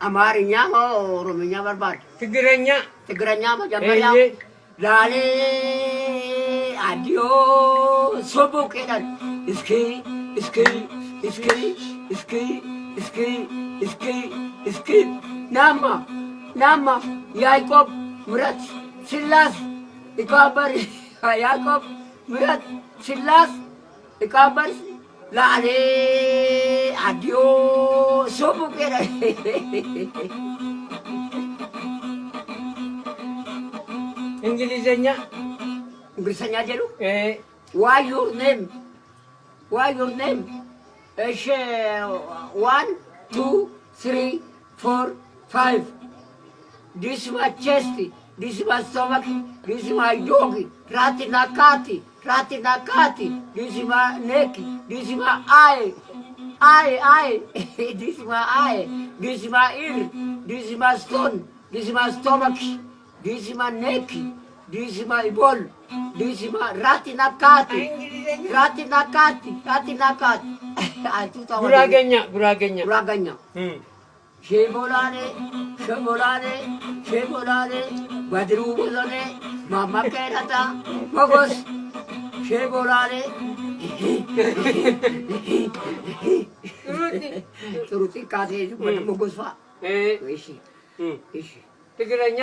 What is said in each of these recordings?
አማርኛ ኦሮምኛ በርባር ትግረኛ መጀመሪያ ላሌ አዲዮ ሶቦ ቄዳል እስኪ እስኪ እስኪ እስኪ እስኪ እስኪ እስኪ ናማ ያዕቆብ ምረት ስላስ ይቀበር ያዕቆብ ምረት ስላስ ይቀበር ላሌ አዲዮ ሶቦ ቄዳል እንግሊዘኛ ጀሉ Why your name? እሺ 1 2 3 4 5 This is my chest, this is my stomach, this is my yogi, ratina kati, this is my neck, this is my eye, this is my eye, this is my ear, this is my stone, this is my stomach, this is my neck, this is my ball, this is my ratina kati. ጉራገኛ ሼቦላኔ በድሩ ቦሎኔ ማማከራታ ሞጎስ ሼቦላኔ ጥሩቲ ካቴ ሞጎስፋ እሺ ትግረኛ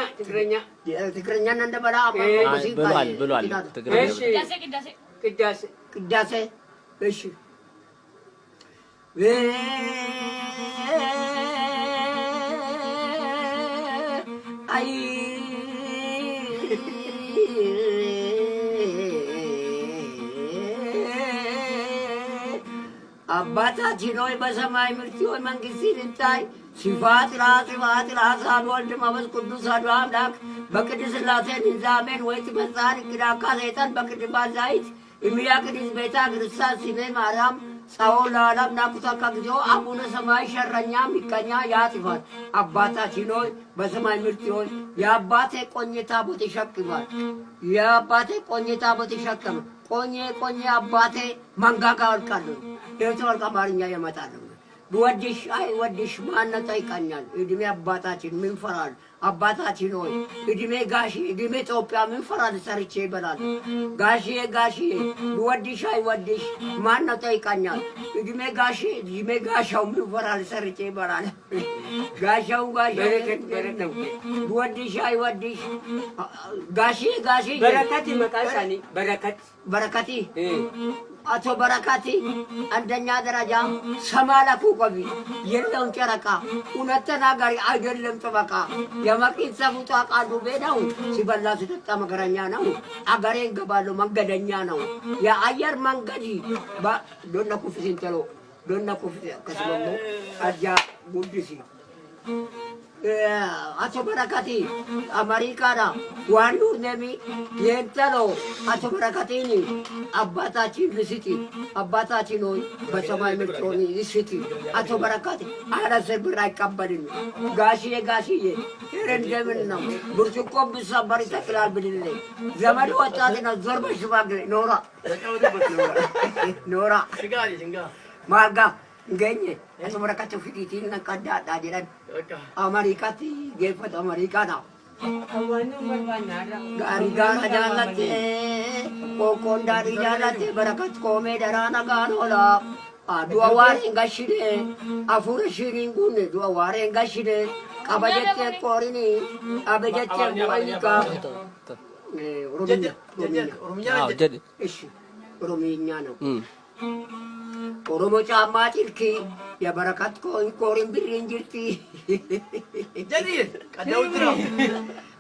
እንደበላ ብሏል ቅዳሴ እሺ አይ አባታችን ሆይ በሰማይ ምርትሆን መንግሥትህ ትምጣ ሲፋት ራስ ወልድ መንፈስ ቅዱስ አሐዱ አምላክ በቅድስት ሥላሴ ንዛሜን ወይ ትመጻን ቅዳካ ሰይጣን በቅድስት ባዛይት እሚያ ቅድስት ቤተ ክርስቲያን ስሜ ማርያም ጸሎት ለዓለም ናኩታካ ጊዜው አቡነ ሰማይ ሸረኛ ሚቀኛ ያጥፋል። አባታችን ሆይ በሰማይ ምርትሆን የአባቴ ቆኝታ ቦት ይሸክማል። ቆኜ አባቴ መንጋጋ ወልቃለሁ የወልቃ አማርኛ የመጣለሁ ወድሽ ወድሽ ማነው ጠይቀኛል። እድሜ አባታችን ምን ፈራል? አባታችን ሆይ እድሜ ኢትዮጵያ ምን ፈራል? ሰርቼ ይበላል። ጋሼ ወድሽ ወድሽ ማነው ጠይቀኛል። እድሜ ጋሻው ምን ፈራል? ሰርቼ ይበላል። ጋሻው ወድሽ ወድሽ ጋሼ በረከት ይመጣሻኒ በረከቲ አቶ በረከቲ አንደኛ ደረጃ ሰማላኩ ቆቢ የለውን ጨረቃ እውነት ተናጋሪ አይደለም ጥበቃ የመቂት ሰቡጣ ቃሉ ቤዳው ሲበላ ሲጠጣ መከረኛ ነው። አገሬን ገባሉ መንገደኛ ነው። የአየር መንገድ ዶና ኩፍሲን ተሎ ዶና ኩፍሲ ከስበሙ አጃ ጉድሲ አቶ በረከቲ አሜሪካና ዋንዱር ነሚ የንተሎ አቶ በረከቲኒ አባታችን ልስቲ አባታችን ሆይ በሰማይ ምርጦኒ ልስቲ አቶ በረከቲ አራሰ ብር አይቀበልም። ጋሽዬ እንደምን ነው ብርጭቆ ብሰበር ይተክላል ብድልኝ ዘመድ ወጣት ነው ዞር በሽማግሌ ኖራ ማርጋ ገኘ አቶ በረከቲ ፊቲቲን ነቀዳ ዳዲራን አሜሪካቲ ጌፈት አሜሪካና ጋሪጋና ጃላቴ ቆቆንዳሪ ጃላቴ በረከት ቆሜ ደራና ጋኖላ ዱዋዋሬን ጋሽዴ አፉረ ሽሪን ጉን ዱዋዋሬን ጋሽዴ ቀበጀቴ ቆሪኒ አበጀቴ ወይኒካ ኦሮምኛ ነው። ኦሮሞ ጫማ ጭልኪ የበረከት ኮሪን ብሪን ጅርቲ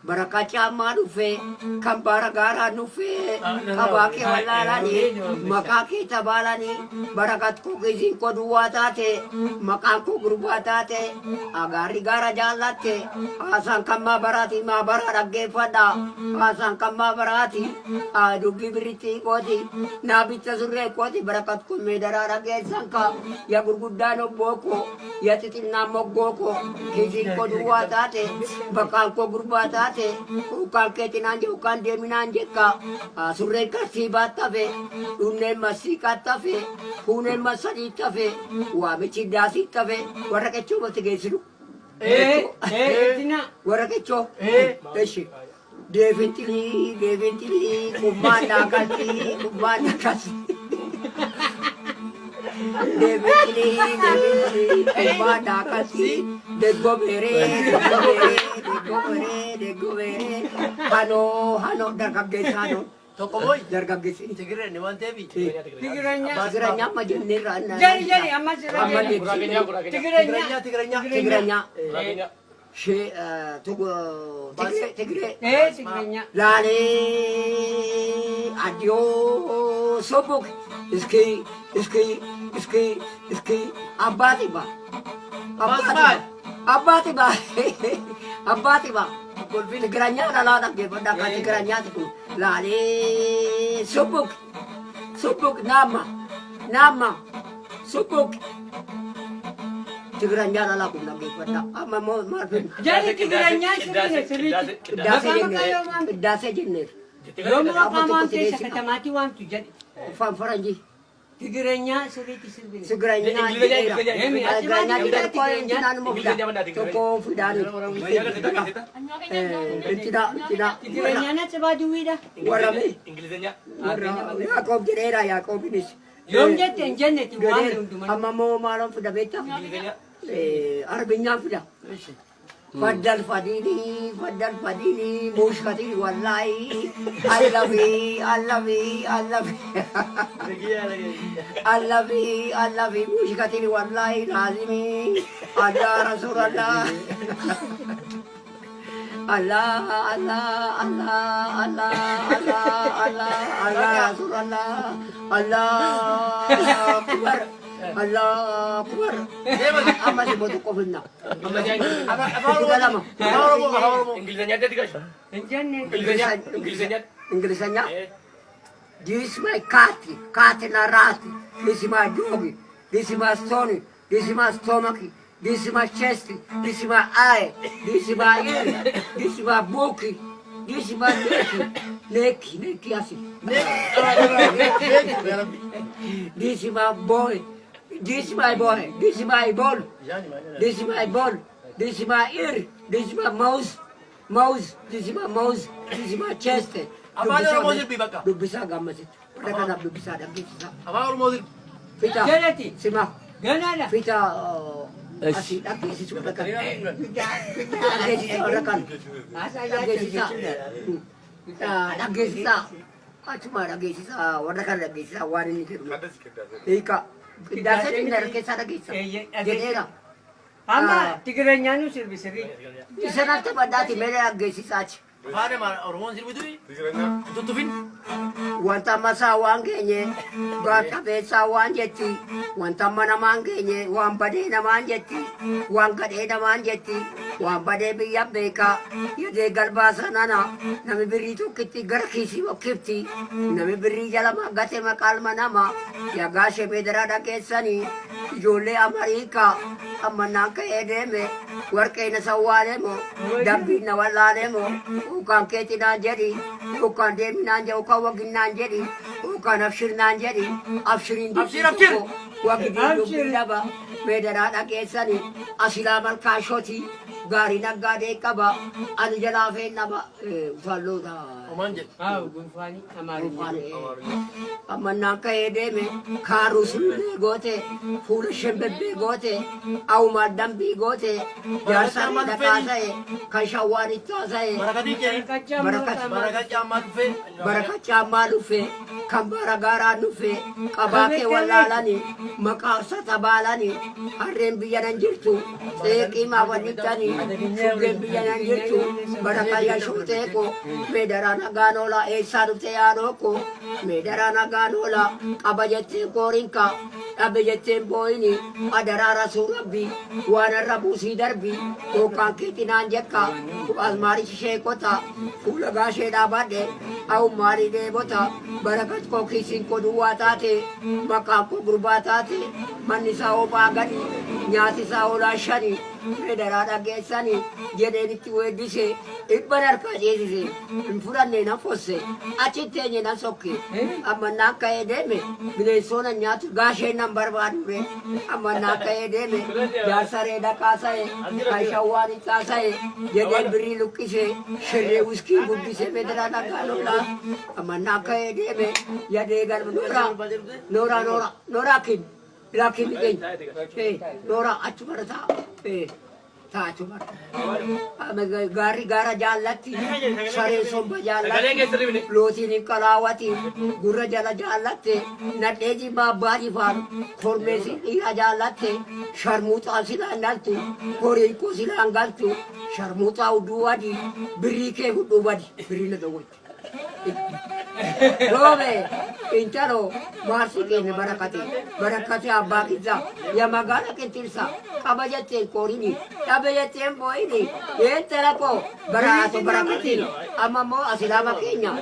በረከት ጫማ ዱፌ ከምባረ ጋራ ዱፌ ቀባኬ ወላላኒ መቃኬ ተባላኒ በረከት ኮ ጊዜን ኮ ዱዋ ታቴ መቃን ኮ ጉርባ ታቴ አጋሪ ጋራ ጃላቴ አሳን ከማ በራቲ ማበራ ረጌፈዳ አሳን ከማ በራቲ ዱቢ ብሪቲ ቆቲ ናቢተ ሱሬ ቆቲ በረከት ኮ ሜደራ ረጌሰንካ የጉርጉዳ ነው ቦኮ የጥጥና ሞጎኮ ጊዜን ኮ ዱዋ ታቴ በቃን ኮ ጉርባ ታቴ ukaan keetinanje ukaan deeminanje ka surreen karsii baattafe dhunneen masii qattafe fuuneen masanii tafe waamichi daasii tafe warra qechumatti geessidu Eetina. Waraqechoo. Eshi. Deefintilii kubbaan daakasii kubbaan daakasii. Deefintilii kubbaan daakasii. Deggoo beeree. Hanoo dargaggeessa hanoo. Tokko boy. Dargaggeessi. Tigireen ni waan ta'eef. Tigiranya. Tigiranya amma jenneerra. Jari amma sirra jari. Tigiranya. Tigiranya. Shee Tigiree. Tigiranya. Laalee adiyoo sobok iski abbaati ba. Abbaati ba. Tigiranya dhalaa dhaggeeffadha akka Tigiranyaati kun laalee sobok naama sobok. Tigiranya dhalaa kun dhaggeeffadha amma maal fedhu. Jari tigiranya sirriitti. Qiddaasee jenneer. Yommuu maqaamaan keessa katamaatti waamtu jedhe. Faranjii. Tigiranya sirriitti sirriitti. Tigiranya tokko fidaan Tigiranya na sabaa duwwiidha. warrame Yaaqoob jedheera Yaaqoobinis. Yoom jette hin jenneti waan hundumaa. Amma moo maaloon fida beektaa? Arbinyaan fida. Faddal fadini mushkatini wallahi allavi mushkatini wallahi lazimi Allah Rasulallah Allah Rasulallah Allah Akbar amma si botu qofna Ingiliznya dia tiga. Hin jenne. Ingiliznya this is my cat na rat, this is my dog, this is my stomach, this is my stomach, this is my chest, this is my eye, this is my ear, this is my book, this is my neck asi. This is my boy. This is my boy. This is my ball. This is my ball. This is my ear. This is my mouth. This is my mouth. This is my chest. Afaan Oromoo sirbii bakka. Dubbisaa gammasit. Warra kanaaf dubbisaa dhaggeessisaa. Afaan Oromoo sirbii. Fita. Jalati. Sima. Ganaadha. Fita asii dhaggeessisu warra kana. Dhaggeessisaa warra kana. Dhaggeessisaa. Dhaggeessisaa. Achuma dhaggeessisaa warra kana dhaggeessisaa waan inni jedhu. Hiika. Qiddaasee jenneera keessaa dhageessa. Jedheera. Amma tigiranyaan nu sirbi sirrii. Isanatti baddaati meelee dhaggeessisaati. Afaan Oromoon sirbitu tuttufin. Wanta masaa waan geenye qabeessaa waan jetti. Wanta namaan geenye waan badee namaan jetti. Waan gadhee namaan jetti. Waan badee biyya beekaa. Yadee galbaa sanana nami birrii tokkitti gara kiisii bokkifti. Nami birrii jala gate maqaalma nama. Yagaa shebeedara dhageessanii. Ijoollee Amariikaa amma naan ka'ee deeme. Warqee na sawwaalee moo dabbii na wallaalee moo ukaan keetii naan jedhi ukaan deemi naan jedhi ukaan wagin naan jedhi ukaan abshir naan jedhi abshiriin dubbii tokko wagidii dubbii dhaba meedaraa dhageessanii asilaa malkaashootii gaarii naggaadee qaba ani jalaa feennaba ufalloota. Omaan jedhe. Gunfaanii amaarumaa. Amma naan ka'ee deeme kaaruu sullee goote fuula shembebbee goote awumaa dambii goote jaarsaa miidhagaa ta'e kan shawwaan itti haasa'e Barakatii jedhe. Barakat caammaa dhufee. barakat caammaa dhufe kan bara gaaraan dhufe qabaa kee wallaalanii maqaa uffata baalanii harreen biyya nan jirtu xeeqii maawwannittanii fuggeen biyya nan jirtu barakayya shooteeko meedaraa nagaan oola eessaa dhufte yaadooko meedaraa nagaan oola qaba jetteen koorinka dhabe jetteen booyini adaraa rasuu rabbi waan irra buusii darbi yookaan keetinaan jekka asmaarii shishee kota fuula gaashee dhaabadhe awumaarii deebota barakat koo kiisiin koo duwwaa taate maqaan koo gurbaa taate manni isaa ophaa gadi nyaati isaa oolaa shani federaa dhageessanii jedheen itti weeddise dhibban harkaa ceesise hin fudhanne nan fosse achitti eenye nan sokke amma naan ka'ee deeme bineensoona nyaatu gaasheen na nan barbaadure amma naa ka'ee deeme jaarsa reeda kaasa'e kan shawwaan kaasa'e jedhee birrii luqqisee shirree wiskii guddisee federaa dhagaa lolaa amma naa ka'ee deeme yadee galma nooraa kin laakiin keenya nooraa achuma ta'a taachuma gaarri gaara jaallatti saree somba jaallatti lootiin hin qalaawati gurra jala jaallatte nadhee jimmaa abbaa jifaan kormeessi dhiira jaallatte sharmuuxaa silaan galtu horiin koo silaan galtu sharmuuxaa hudduu adii birrii kee hudduu badi birrii na dawwachi Rome, intero, marsi kene barakati abba kiza, ya magana ketilsa, kabajate korini, kabajate boini, yentera ko, barakati, amamo asilama Kenya,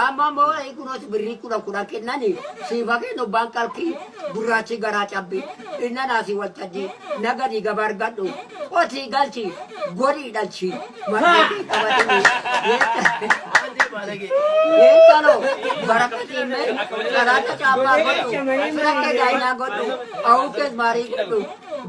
amamo ikunos birikura kura kenani, sivake no bankal ki, burachi garachabi, inana si waltaji, nagadi gabar gadu, oti galchi, gori dalchi, marsi kabajini, yentero. Barakati me karata chapa godu surake daina godu aukes mari godu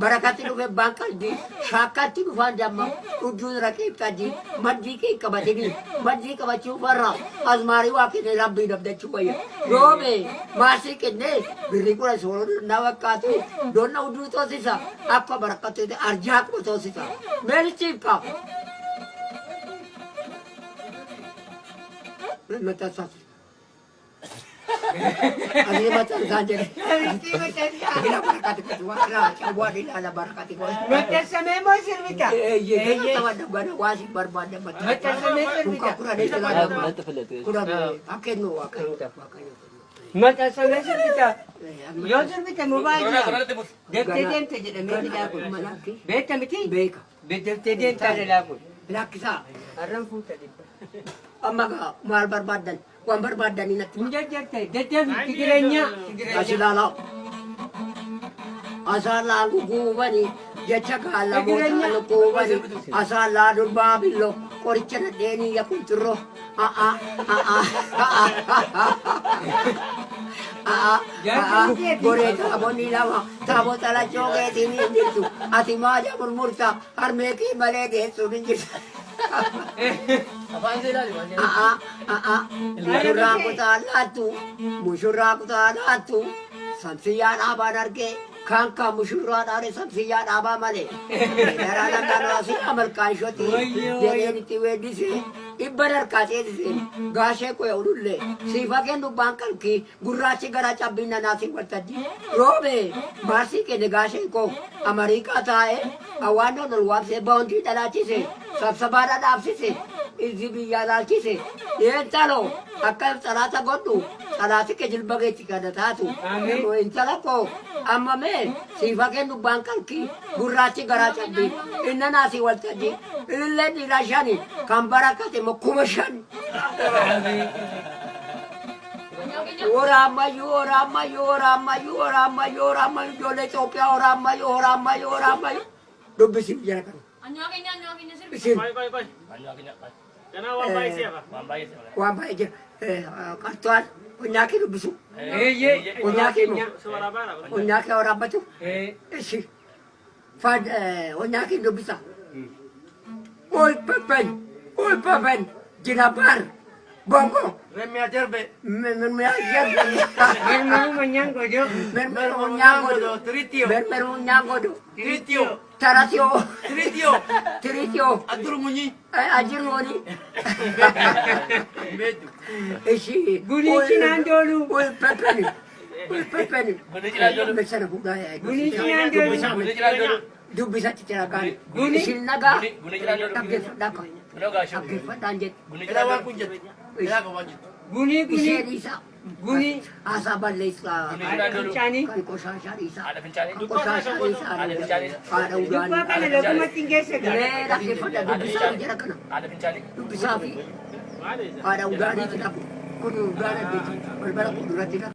barakati lu bankal di shakati lu fandamma ujun rakib kaji madji ke kabadini madji kabachu barra azmari wa ke rabbi dabde chuya robe masi ke ne birikura solo nawakatu donna udu to sisa apa barakati de arja ko to sisa meri chipka mata sa Ani macam saja. Bila barakati kedua, coba di dalam barakati kedua. Macam sememo Silvika. Iya, tahu ada gada wasi berbada macam. Macam sememo Silvika. Kurang ada istilah. Kurang akan nu akan. Macam sememo Silvika. Yo Silvika mobile ya. Depteden saja dah mesti aku. Beta mesti. Beka. Depteden tak ada lagu. Lakisa. Aram pun tadi. Amma mal berbadan. Wan berbadan ini nanti. Menjajar tadi. Depten pikirannya. Asilala. Asal lagu gubani. Jecha kala mo gubani. Asal lagu babilo. Koricana deni ya kuntro. Gore tabo nilama. Tabo tala joge tini inditu. Ati maja murmurta. Armeki malede suninjir. Apaan sih tadi? Musyurah ku ta'alatu samsiyan aba narge kanka musyurah nare samsiyan aba male darana kanasi amal kanshoti jeni tiwedisi ibbarar kaatedisi gaashe ko yawdulle sifake nu bankal ki gurrachi gara chabbina nasi wartadi robe marsi ke de gaashe ko amerika tae awano nol wapse bondi dalachise sabsabara dafsise izibi yalachise yentalo akal salata godu salati ke jilbage tikada tatu ko intala ko amma me sifake nu bankal ki gurrachi gara chabbi inna nasi wartadi ille dilashani kambarakate mokumashani Orama jole Ethiopia orama dubbisi jara kan Anyokin sir. isin Koi. Kana wambai siapa? Wambai siapa? wambai je kartuan unyaki dubbisu Ye. unyaki mo Suara apa? unyaki orama tu isi fad unyaki dubbisa oi pepen jinabar bongo Remi ajar be. me ajar Hermano menyang kojo. mermeru nyango do Tritio. mermeru nyango do Tritio. taratio Tritio. Atur munyi. ajir ngoni Bedu. isi Guni cinan dulu. oi pepeni Guni cinan dulu. besar budaya Guni cinan dulu. Guni cinan dulu. du bisa dicerakan Guni. isin naga Guni cinan dulu. tapi fadaka Guna gasho. tapi fadanjet Guni cinan dulu. Kunjat. Ila ko wajib. Guni. isi risa Guni. asaban leisla Ada kencani. kan kosa risa Ada pencari. kosa risa Ada pencari. ada udan Lupa kan ada rumah tinggal segala. le laki fada du bisa dicerakan Ada pencari. du bisa ada udan itu kudu udan itu berbara kudu ratina